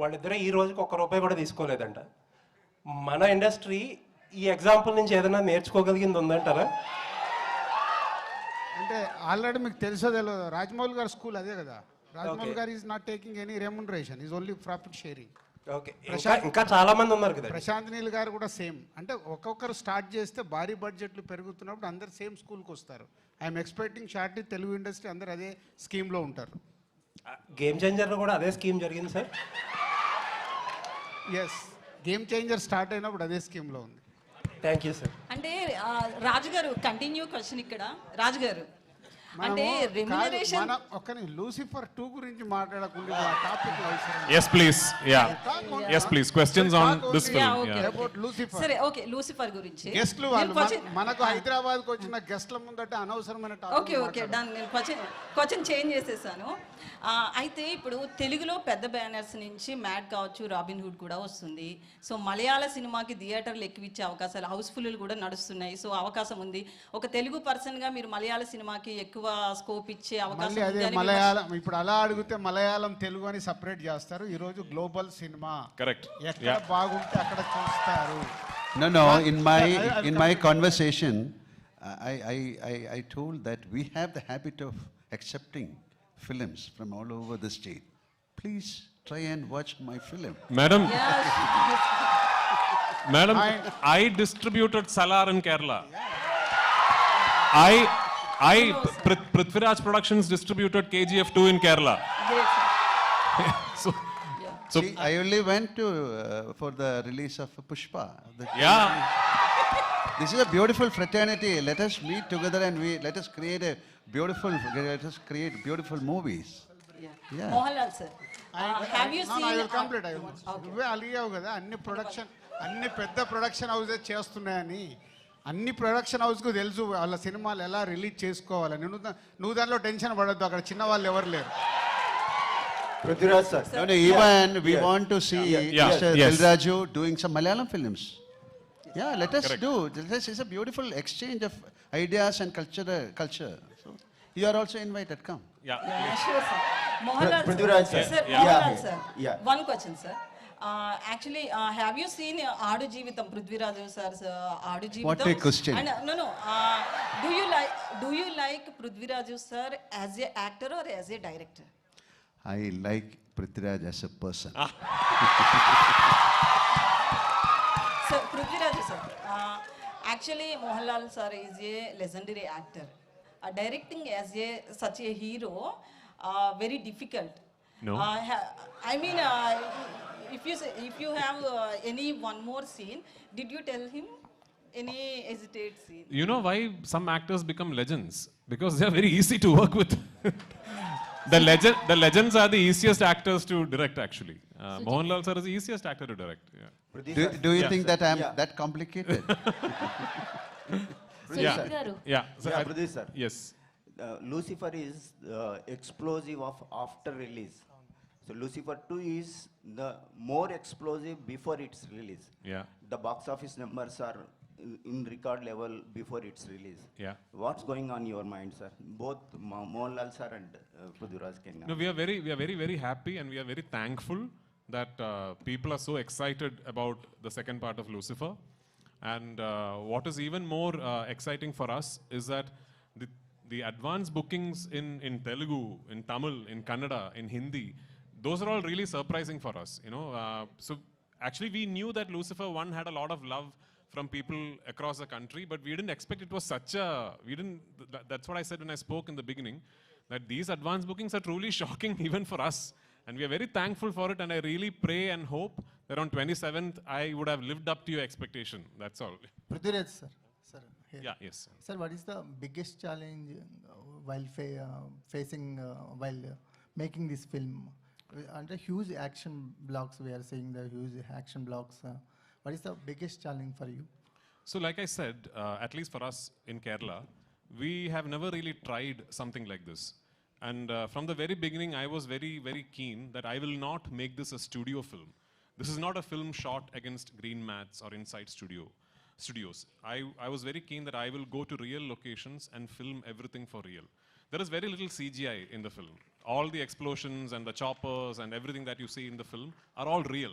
వాళ్ళిద్దరూ ఈ రోజుకి ₹1 కూడా తీసుకోలేదంట. మన ఇండస్ట్రీ ఈ ఎగ్జాంపుల్ నుంచి ఏదైనా నేర్చుకోగలిగింది ఉందంటారా? అంటే ఆల్రెడీ మీకు తెలుసో తెలియదు, రాజమౌళి గారి స్కూల్ అదే కదా. రాజమౌళి గారు is not taking any remuneration, is only profit sharing. Okay, ఇంకా చాలా మంది ఉన్నారు కదా. ప్రశాంత్ నీల్ గారు కూడా సేమ్. అంటే ఒక్కొక్కరు స్టార్ట్ చేస్తే భారీ బడ్జెట్లు పెరుగుతున్నప్పుడు అందరు సేమ్ స్కూల్కి వస్తారు. I'm expecting shortly Telugu industry అందరు అదే స్కీమ్లో ఉంటారు. గేమ్ చేంజర్లో కూడా అదే స్కీమ్ జరిగింది sir. Yes, Game Changer start అయినప్పుడు అదే స్కీమ్లో ఉంది. Thank you sir. అంటే రాజుగారు కంటిన్యూ క్వశ్చన్ ఇక్కడ. రాజుగారు అంటే రెమ్యునరేషన్ ఒక్కని లూసిఫర్ 2 గురించి మాట్లాడకుండా topic Yes, please. Yeah. Yes, please. Questions on this film. About Lucifer. సరే, ఓకే, లూసిఫర్ గురించి గెస్ట్లు వాళ్ళు మనకు హైదరాబాద్కి వచ్చిన గెస్ట్ల ముందట అనవసరమైన టాపిక్. Okay done. నేను క్వశ్చన్ చేంజ్ చేసేసాను. అయితే ఇప్పుడు తెలుగులో పెద్ద బ్యానర్స్ నుంచి మ్యాడ్ కావచ్చు, రాబిన్ హుడ్ కూడా వస్తుంది. సో మలయాళ సినిమాకి థియేటర్లు ఎక్కువిచ్చే అవకాశాలు, హౌస్ఫుల్ కూడా నడుస్తున్నాయి. సో అవకాశం ఉంది. ఒక తెలుగు పర్సన్గా మీరు మలయాళ సినిమాకి ఎక్కువ స్కోప్ ఇచ్చే అవకాశం ఉంది. అదే మలయాళం ఇప్పుడు అలా అడిగితే మలయాళం తెలుగు అని సపరేట్ చేస్తారు. ఈరోజు గ్లోబల్ సినిమా Correct. ఎక్కడ బాగుంటే అక్కడ చూస్తారు. No. In my conversation, I told that we have the habit of accepting films from all over the state. Please try and watch my film. Madam, I distributed Salar in Kerala. Prithviraj Productions distributed KGF 2 in Kerala. So, See, I only went to for the release of Pushpa. yeah. This is a beautiful fraternity. Let us meet together and let us create beautiful movies. Yeah. Mohanlal sir, have you I seen will complete. నువ్వే అలిగావు కదా అన్ని పెద్ద production houses చేస్తున్నాయని. అన్ని production హౌస్కు తెలుసు వాళ్ళ సినిమాలు ఎలా రిలీజ్ చేసుకోవాలని. నువ్వు దాంట్లో టెన్షన్ పడద్దు, అక్కడ చిన్న వాళ్ళు ఎవరు లేరు. Prithviraj sir. No, even we want to see Mr. Dilraju doing some Malayalam films. Yeah, let us do. This is a beautiful exchange of ideas and culture. So you are also invited. Come. Yeah. Sure sir. Mohanlal Prithviraj sir. Sir, Yeah. Mohanlal sir, Yeah. One question sir. Actually, have you seen Aadu Jeevitam, Prithviraj sir's Aadu Jeevitam? What a question. And, no. Do you like Prithviraj sir as a actor or as a director? I like Prithviraj as a person. Sir, Prithviraj sir, actually Mohanlal sir is a legendary actor. Directing as such a hero, very difficult. No. I mean, if you have any one more scene, did you tell him any hesitate scene? You know why some actors become legends? Because they are very easy to work with. The legends are the easiest actors to direct, actually. Mohanlal sir is the easiest actor to direct. Yeah. Do you think that I am that complicated? Yeah. So Prithviraj sir. Yes. Lucifer is explosive of after release. So Lucifer 2 is the more explosive before its release. Yeah. The box office numbers are in record level before its release. Yeah. What's going on in your mind, sir? Both Mohanlal sir and Prithviraj Kenna. No, we are very happy and we are very thankful that people are so excited about the second part of Lucifer. And what is even more exciting for us is that the advance bookings in Telugu, in Tamil, in Kannada, in Hindi, those are all really surprising for us, you know. So actually we knew that Lucifer 1 had a lot of love from people across the country, but we didn't expect it was such a, that's what I said when I spoke in the beginning, that these advance bookings are truly shocking even for us. And we are very thankful for it, and I really pray and hope that on 27th I would have lived up to your expectation. That's all. Prithviraj sir. Here. Yeah, yes. Sir, what is the biggest challenge while facing while making this film? Under huge action blocks, we are seeing the huge action blocks. What is the biggest challenge for you? So like I said, at least for us in Kerala, we have never really tried something like this. And from the very beginning, I was very, very keen that I will not make this a studio film. This is not a film shot against green mats or inside studios. I was very keen that I will go to real locations and film everything for real. There is very little CGI in the film. All the explosions and the choppers and everything that you see in the film are all real.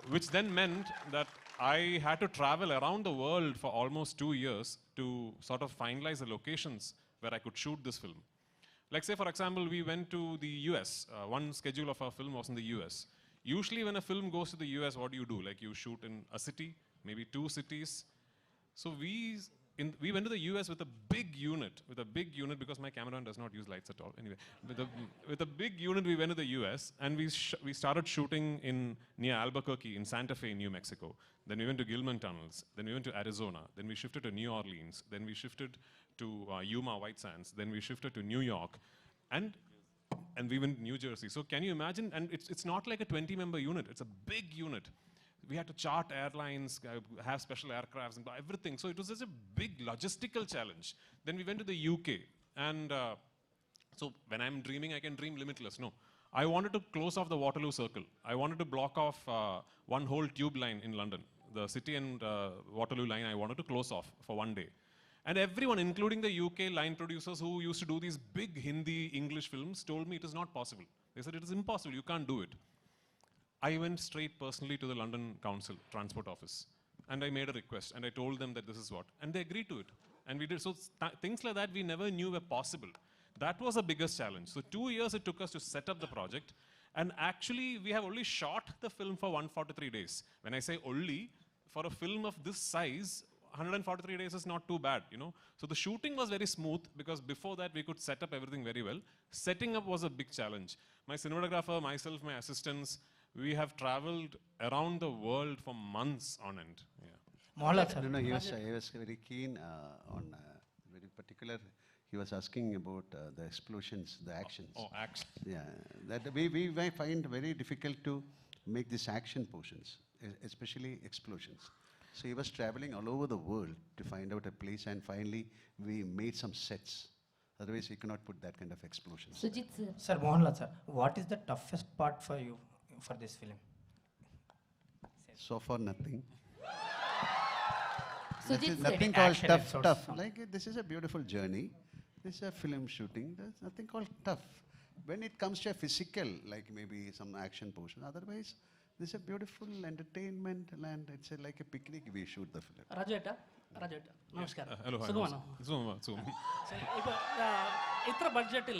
Which then meant that I had to travel around the world for almost 2 years to sort of finalize the locations where I could shoot this film. Like say, for example, we went to the US. One schedule of our film was in the US. Usually when a film goes to the US, what do you do? Like you shoot in a city, maybe 2 cities. So we went to the US with a big unit, because my cameraman does not use lights at all. Anyway, with a big unit, we went to the US and we started shooting near Albuquerque in Santa Fe, New Mexico. Then we went to Gilman Tunnels. Then we went to Arizona. Then we shifted to New Orleans. Then we shifted to Yuma White Sands. Then we shifted to New York. And we went to New Jersey. So can you imagine? And it's not like a 20-member unit. It's a big unit. We had to chart airlines, have special aircrafts and everything. So it was such a big logistical challenge. Then we went to the UK. And so when I'm dreaming, I can dream limitless. No. I wanted to close off the Waterloo Circle. I wanted to block off one whole tube line in London. The City and Waterloo line I wanted to close off for one day. And everyone, including the UK line producers who used to do these big Hindi, English films, told me it is not possible. They said, it is impossible, you can't do it. I went straight personally to the London Council Transport Office. And I made a request, and I told them that this is what. And they agreed to it. And we did. So things like that we never knew were possible. That was the biggest challenge. So 2 years it took us to set up the project. And actually, we have only shot the film for 143 days. When I say only, for a film of this size, 143 days is not too bad, you know. So the shooting was very smooth because before that we could set up everything very well. Setting up was a big challenge. My cinematographer, myself, my assistants, we have traveled around the world for months on end. Yeah. Mohanlal, sir. No, he was very keen on very particular. He was asking about the explosions, the actions. Oh, action. Yeah, that we might find very difficult to make these action portions, especially explosions. So he was traveling all over the world to find out a place, and finally we made some sets. Otherwise, we cannot put that kind of explosions. Sujit sir. Sir, Mohanlal sir, what is the toughest part for you for this film? So far, nothing. Sujit sir. Nothing called tough. Like this is a beautiful journey. This is a film shooting. There's nothing called tough. When it comes to a physical, like maybe some action portion, otherwise, this is a beautiful entertainment and it's like a picnic we shoot the film. Rajeta, നമസ്കാരം. Hello, hi. സുഖമാണോ? സുഖം. ഇപ്പോൾ ഇത്ര ബഡ്ജറ്റിൽ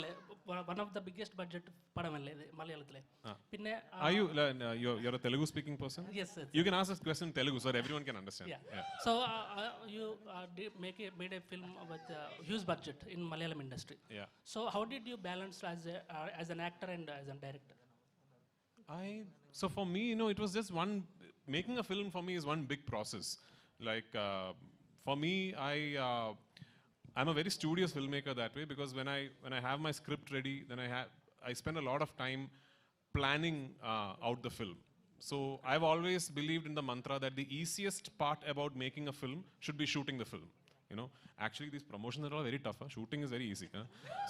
one of the biggest budget പടമല്ലേ ഇത് മലയാളത്തിലെ? പിന്നെ you're a Telugu speaking person? Yes, sir. You can ask this question in Telugu so that everyone can understand. Yeah. So you made a film with huge budget in Malayalam industry. Yeah. So how did you balance as an actor and as a director? So for me, you know, it was just making a film for me is one big process. Like for me, I'm a very studious filmmaker that way, because when I have my script ready, then I spend a lot of time planning out the film. So I've always believed in the mantra that the easiest part about making a film should be shooting the film. You know, actually these promotions are all very tough. Shooting is very easy.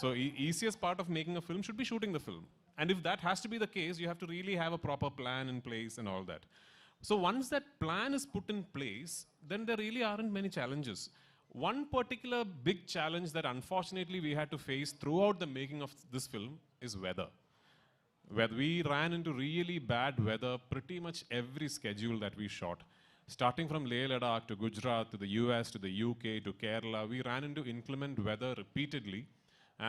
So easiest part of making a film should be shooting the film. And if that has to be the case, you have to really have a proper plan in place and all that. So once that plan is put in place, then there really aren't many challenges. One particular big challenge that unfortunately we had to face throughout the making of this film is weather. Where we ran into really bad weather pretty much every schedule that we shot. Starting from Leh Ladakh to Gujarat to the US to the UK to Kerala, we ran into inclement weather repeatedly.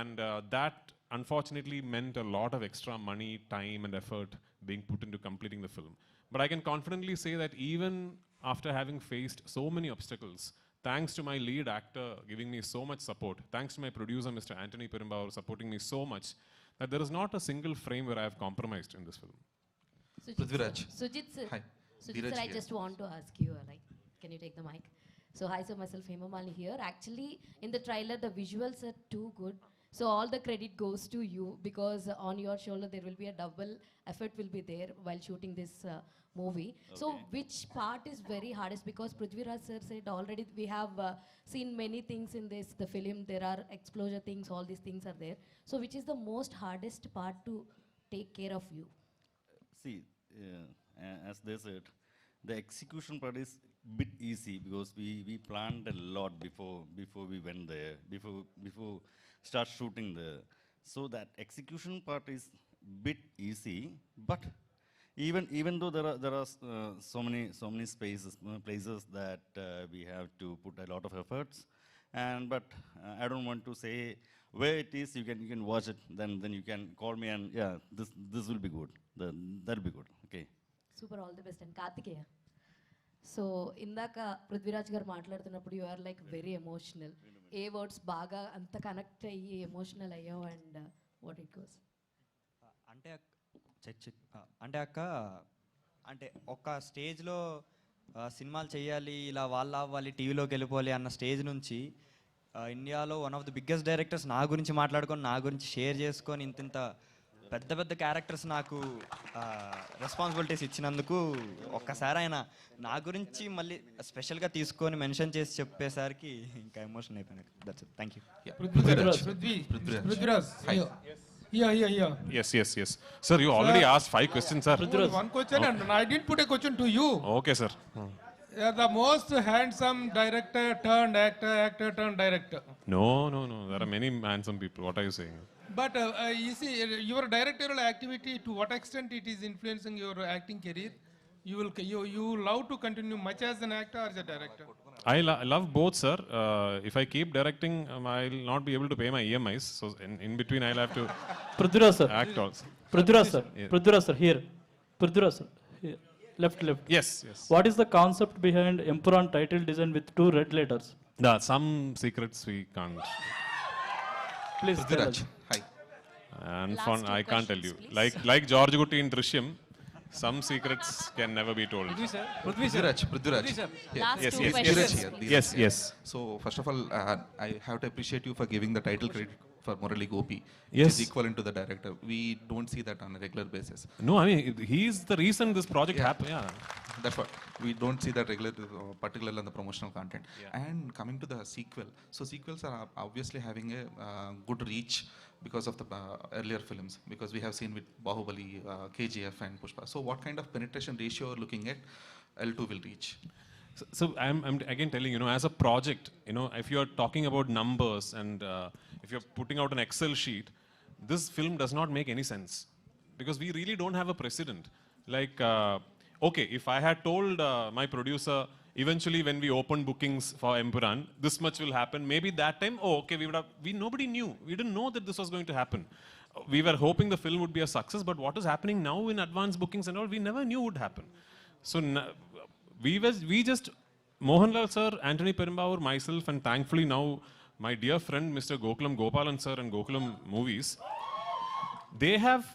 And that unfortunately meant a lot of extra money, time and effort being put into completing the film. But I can confidently say that even after having faced so many obstacles, thanks to my lead actor giving me so much support, thanks to my producer, Mr. Anthony Perumbavoor, supporting me so much, that there is not a single frame where I have compromised in this film. Prithviraj. Sujit sir. Hi. Sujit sir, I just want to ask you, right? Can you take the mic? So hi sir, myself Hema Malini here. Actually, in the trailer, the visuals are too good. So all the credit goes to you because on your shoulder there will be a double effort will be there while shooting this movie. So which part is very hardest? Because Prithviraj sir said already we have seen many things in the film. There are explosion things, all these things are there. So which is the most hardest part to take care of you? See, as they said, the execution part is bit easy because we planned a lot before we went there, before start shooting there. So that execution part is bit easy, but even though there are so many places that we have to put a lot of efforts, but I don't want to say where it is. You can watch it, then you can call me and yeah, this will be good. That'll be good. Okay. Super, all the best. And Kartikeya. So ఇందాక పృథ్వీరాజ్ గారు మాట్లాడుతున్నప్పుడు you are like very emotional. A words బాగా అంత connect అయ్యి emotional అయ్యావు and what it goes? అంటే అక్క అంటే ఒక స్టేజ్లో సినిమాలు చేయాలి, ఇలా వాళ్ళ అవ్వాలి, టీవీలోకి వెళ్ళిపోవాలి అన్న స్టేజ్ నుంచి ఇండియాలో one of the biggest directors నా గురించి మాట్లాడుకొని, నా గురించి షేర్ చేసుకొని ఇంత పెద్ద పెద్ద క్యారెక్టర్స్ నాకు రెస్పాన్సిబిలిటీస్ ఇచ్చినందుకు ఒక్కసారి ఆయన నా గురించి మళ్ళీ స్పెషల్గా తీసుకొని మెన్షన్ చేసి చెప్పేసరికి ఇంకా ఎమోషన్ అయిపోయాను. That's it. Thank you. Yes. Sir, you already asked 5 questions, sir. One question, and I didn't put a question to you. Okay, sir. You are the most handsome director turned actor turned director. No. There are many handsome people. What are you saying? But you see, your directorial activity, to what extent it is influencing your acting career? You love to continue much as an actor or as a director? I love both, sir. If I keep directing, I'll not be able to pay my EMIs. So in between, I'll have to Prithviraj sir. act also. Prithviraj sir. Yeah. Prithviraj sir, here. Prithviraj sir. Here. Left. Yes. What is the concept behind Empuraan title design with 2 red letters? Some secrets we can't. Please tell us. Hi. And Last fun, 2 I can't tell you. questions, please. Like George Gutti in Drishyam, some secrets can never be told. Prithviraj. Last Yes, 2 yes, questions. Yes. So first of all, I have to appreciate you for giving the title credit for Murali Gopi, which Yes. is equivalent to the director. We don't see that on a regular basis. No, I mean, he's the reason this project happened. Yeah. That's what we don't see that regular, particularly on the promotional content. And coming to the sequel, so sequels are obviously having a good reach because of the earlier films, because we have seen with Bahubali, KGF and Pushpa. So what kind of penetration ratio you're looking at L2 will reach? So I'm again telling you, as a project, if you're talking about numbers and if you're putting out an Excel sheet, this film does not make any sense because we really don't have a precedent. Like, okay, if I had told my producer eventually when we opened bookings for Empuraan, this much will happen. Maybe that time, nobody knew. We didn't know that this was going to happen. We were hoping the film would be a success, but what is happening now in advance bookings and all, we never knew would happen. So we just, Mohanlal sir, Anthony Perumbavoor, myself, and thankfully now my dear friend Mr. Gokulam Gopalan sir and Gokulam Movies, they have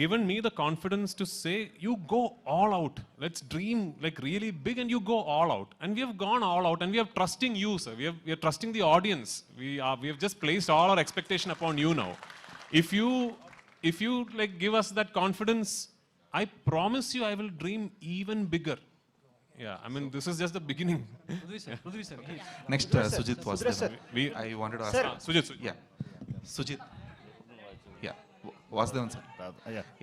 given me the confidence to say, you go all out. Let's dream like really big and you go all out. And we have gone all out and we are trusting you, sir. We are trusting the audience. We have just placed all our expectation upon you now. If you like give us that confidence, I promise you I will dream even bigger. Yeah, I mean, this is just the beginning. Prithvi sir. Next, Sujit was there. I wanted to ask. Sujit. Yeah. Sujit. Yeah. Was there one, sir?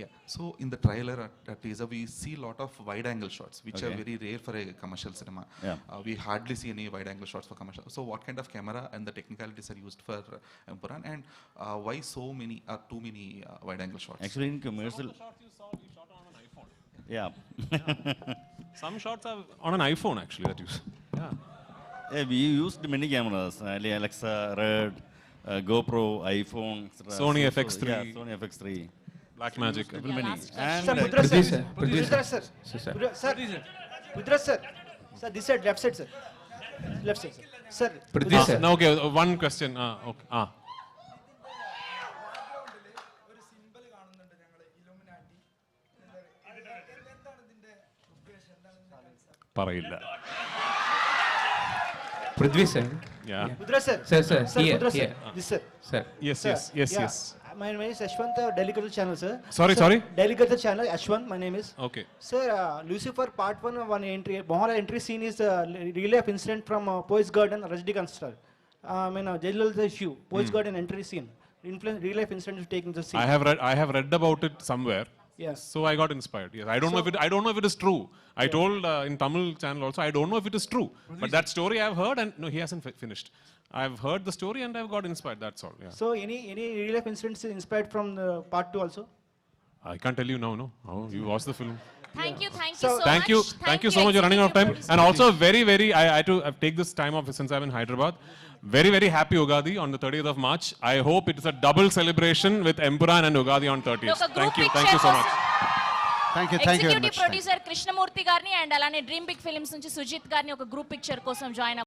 Yeah. So in the trailer at teaser, we see a lot of wide-angle shots, which are very rare for a commercial cinema. Yeah. We hardly see any wide-angle shots for commercial. So what kind of camera and the technicalities are used for Empuraan, and why so many too many wide-angle shots? Actually, in commercial. Yeah. Some shots are on an iPhone actually that you. Yeah, we used many cameras, Alexa, Red, GoPro, iPhone, etc. Sony FX3. Yeah, Sony FX3. Blackmagic. Many. And Prithviraj sir. Sir, this side, left side, sir. Sir. Now, okay, one question. Okay. Prithvi sir, Yeah. Prithviraj sir. Sir, here, Prithviraj here. sir. This sir. Sir. Yes, Sir, yes, yes, yeah. yes. My name is Ashwant, Daily Culture Channel, sir. Sorry, Sir, sorry? Daily Culture Channel, Ashwant, my name is. Okay. Sir, Lucifer Part 1, one entry, Mohanlal entry scene is real life incident from Poets Garden, Rajnikant star. Jailal issue, Poets Garden entry scene. Real life incident is taking the scene. I have read about it somewhere. Yes. So I got inspired. Yes. I don't know if it is true. I told in Tamil channel also, I don't know if it is true. But that story I've heard, and no, he hasn't finished. I've heard the story and I've got inspired. That's all. Yeah. So any real life incidents inspired from the Part 2 also? I can't tell you now. No. Oh, you watched the film. Thank you So- so Thank much. you. Thank you so much. You're running out of time. Executive And also producer. very, I had to take this time off since I'm in Hyderabad. Very happy Ugadi on the 30th of March. I hope it's a double celebration with Empuraan and Ugadi on 30th. ఒక group Thank you so picture much. Thank you very executive much. Producer Krishnamurthy గారిని and అలానే dream big films నుంచి సుజిత్ గారిని ఒక group picture కోసం join